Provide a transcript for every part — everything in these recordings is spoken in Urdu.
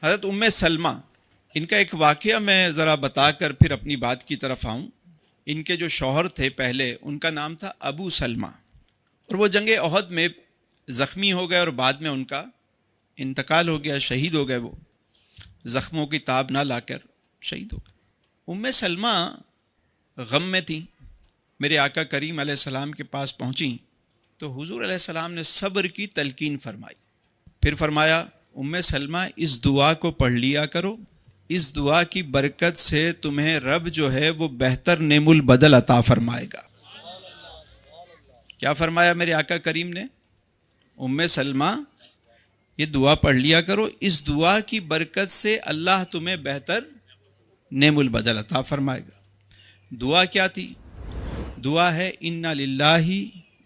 حضرت سلمہ، ان کا ایک واقعہ میں ذرا بتا کر پھر اپنی بات کی طرف آؤں۔ ان کے جو شوہر تھے پہلے، ان کا نام تھا ابو سلمہ، اور وہ جنگ احد میں زخمی ہو گئے اور بعد میں ان کا انتقال ہو گیا، شہید ہو گئے۔ وہ زخموں کی تاب نہ لا کر شہید ہو گئے۔ سلمہ غم میں تھیں، میرے آقا کریم علیہ السلام کے پاس پہنچیں تو حضور علیہ السلام نے صبر کی تلقین فرمائی۔ پھر فرمایا سلمہ اس دعا کو پڑھ لیا کرو، اس دعا کی برکت سے تمہیں رب جو ہے وہ بہتر نعم البدل عطا فرمائے گا۔ کیا فرمایا میرے آقا کریم نے؟ سلمہ یہ دعا پڑھ لیا کرو، اس دعا کی برکت سے اللہ تمہیں بہتر نعم البدل عطا فرمائے گا۔ دعا کیا تھی؟ دعا ہے انا للہ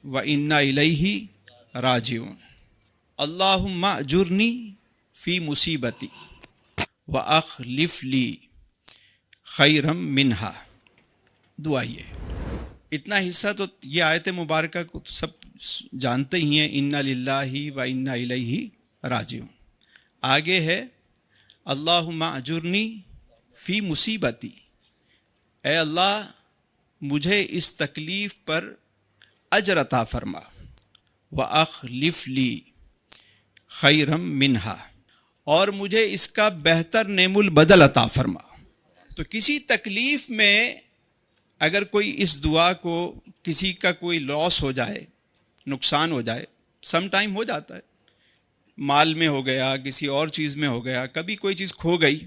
و انا الیہ راجعون، اللہم اجرنی فی مصیبتی واخلف لی خیرا منہا۔ دعا یہ اتنا حصہ تو یہ آیت مبارکہ کو تو سب جانتے ہی ہیں، انا للہ و انا الیہ راجعون۔ آگے ہے اللہم اجرنی فی مصیبتی، اے اللہ مجھے اس تکلیف پر اجر عطا فرما، واخلف لی خیرا منہا، اور مجھے اس کا بہتر نعم البدل عطا فرما۔ تو کسی تکلیف میں اگر کوئی اس دعا کو، کسی کا کوئی لاس ہو جائے، نقصان ہو جائے، سم ٹائم ہو جاتا ہے، مال میں ہو گیا، کسی اور چیز میں ہو گیا، کبھی کوئی چیز کھو گئی،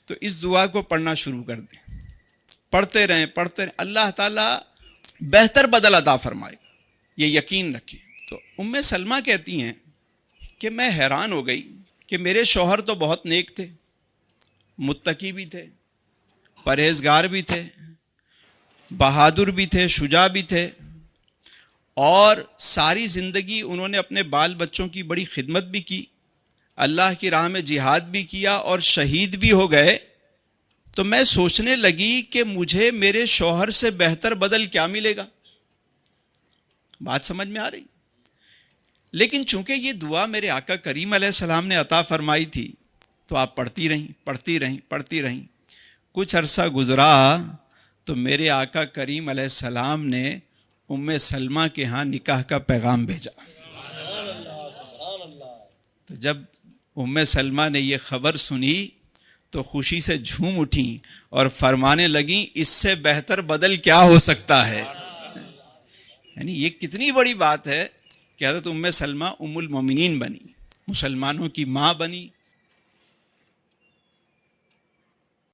تو اس دعا کو پڑھنا شروع کر دیں، پڑھتے رہیں اللہ تعالیٰ بہتر بدل عطا فرمائے گا، یہ یقین رکھیں۔ تو سلمہ کہتی ہیں کہ میں حیران ہو گئی کہ میرے شوہر تو بہت نیک تھے، متقی بھی تھے، پرہیزگار بھی تھے، بہادر بھی تھے، شجاع بھی تھے، اور ساری زندگی انہوں نے اپنے بال بچوں کی بڑی خدمت بھی کی، اللہ کی راہ میں جہاد بھی کیا اور شہید بھی ہو گئے۔ تو میں سوچنے لگی کہ مجھے میرے شوہر سے بہتر بدل کیا ملے گا؟ بات سمجھ میں آ رہی؟ لیکن چونکہ یہ دعا میرے آقا کریم علیہ السلام نے عطا فرمائی تھی تو آپ پڑھتی رہیں۔ کچھ عرصہ گزرا تو میرے آقا کریم علیہ السلام نے سلمہ کے ہاں نکاح کا پیغام بھیجا۔ تو جب سلمہ نے یہ خبر سنی تو خوشی سے جھوم اٹھیں اور فرمانے لگیں اس سے بہتر بدل کیا ہو سکتا ہے؟ یعنی یہ کتنی بڑی بات ہے کہ حضرت سلمہ المومنین بنی، مسلمانوں کی ماں بنی،